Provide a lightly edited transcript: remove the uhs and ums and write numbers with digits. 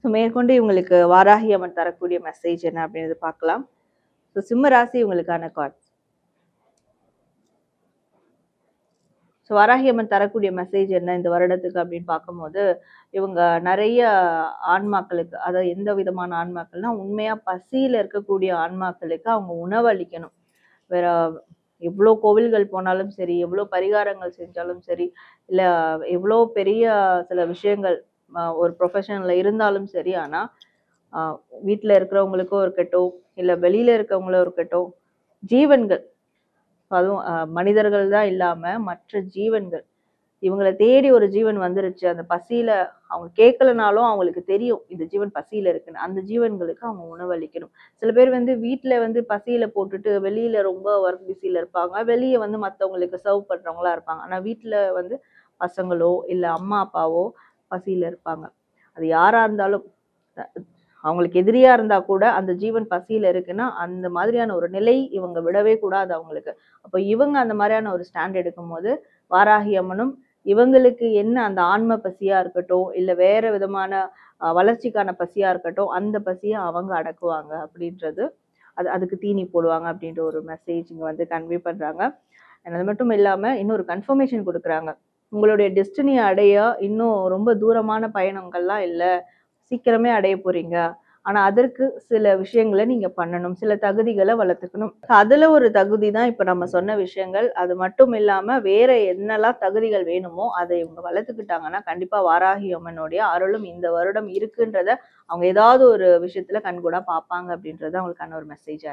So மேற்கொண்டு இவங்களுக்கு வாராகி அம்மன் தரக்கூடிய மெசேஜ் என்ன அப்படின்றது பார்க்கலாம். ஸோ சிம்ம ராசி இவங்களுக்கான கார்ட்ஸ். ஸோ வாராகி அம்மன் தரக்கூடிய மெசேஜ் என்ன இந்த வருடத்துக்கு அப்படின்னு பார்க்கும்போது, இவங்க நிறைய ஆன்மாக்களுக்கு, அதாவது எந்த விதமான ஆன்மாக்கள்னா உண்மையா பசியில இருக்கக்கூடிய ஆன்மாக்களுக்கு அவங்க உணவு அளிக்கணும். வேற எவ்வளோ கோவில்கள் போனாலும் சரி, எவ்வளோ பரிகாரங்கள் செஞ்சாலும் சரி, இல்லை எவ்வளோ பெரிய சில விஷயங்கள் ஒரு ப்ரொஃபஷனில் இருந்தாலும் சரி, ஆனால் வீட்டில் இருக்கிறவங்களுக்கும் இருக்கட்டும், இல்லை வெளியில இருக்கவங்களும் இருக்கட்டும், ஜீவன்கள், அதுவும் மனிதர்கள் தான் இல்லாம மற்ற ஜீவன்கள், இவங்களை தேடி ஒரு ஜீவன் வந்துருச்சு, அந்த பசியில அவங்க கேட்கலனாலும் அவங்களுக்கு தெரியும் இந்த ஜீவன் பசியில இருக்குன்னு, அந்த ஜீவன்களுக்கு அவங்க உணவளிக்கணும். சில பேர் வந்து வீட்டுல வந்து பசியில போட்டுட்டு வெளியில ரொம்ப ஒர்க் பிஸியில இருப்பாங்க, வெளியே வந்து மற்றவங்களுக்கு சர்வ் பண்றவங்களா இருப்பாங்க. ஆனா வீட்டுல வந்து பசங்களோ இல்ல அம்மா அப்பாவோ பசியில இருப்பாங்க. அது யாரா இருந்தாலும், அவங்களுக்கு எதிரியா இருந்தா கூட அந்த ஜீவன் பசியில இருக்குன்னா அந்த மாதிரியான ஒரு நிலை இவங்க விடவே கூடாது அவங்களுக்கு. அப்போ இவங்க அந்த மாதிரியான ஒரு ஸ்டாண்ட் எடுக்கும் போது வாராகி அம்மனும் இவங்களுக்கு என்ன அந்த ஆன்ம பசியா இருக்கட்டும், இல்ல வேற விதமான வளர்ச்சிக்கான பசியா இருக்கட்டும், அந்த பசியை அவங்க அடக்குவாங்க அப்படின்றது, அதுக்கு தீனி போடுவாங்க அப்படின்ற ஒரு மெசேஜ் இங்க வந்து கன்வே பண்றாங்க. அது மட்டும் இல்லாம இன்னொரு கன்ஃபர்மேஷன் கொடுக்குறாங்க. உங்களுடைய டெஸ்டினியை அடைய இன்னும் ரொம்ப தூரமான பயணங்கள்லாம் இல்லை, சீக்கிரமே அடைய போறீங்க. ஆனா அதற்கு சில விஷயங்களை நீங்க பண்ணணும், சில தகுதிகளை வளர்த்துக்கணும். அதுல ஒரு தகுதி தான் இப்ப நம்ம சொன்ன விஷயங்கள். அது மட்டும் இல்லாம வேற என்னெல்லாம் தகுதிகள் வேணுமோ அதை இவங்க வளர்த்துக்கிட்டாங்கன்னா கண்டிப்பா வாராகி அம்மனுடைய அருளும் இந்த வருடம் இருக்குன்றத அவங்க ஏதாவது ஒரு விஷயத்துல கண்கூடா பார்ப்பாங்க அப்படின்றது அவங்களுக்கான ஒரு மெசேஜா இருக்கு.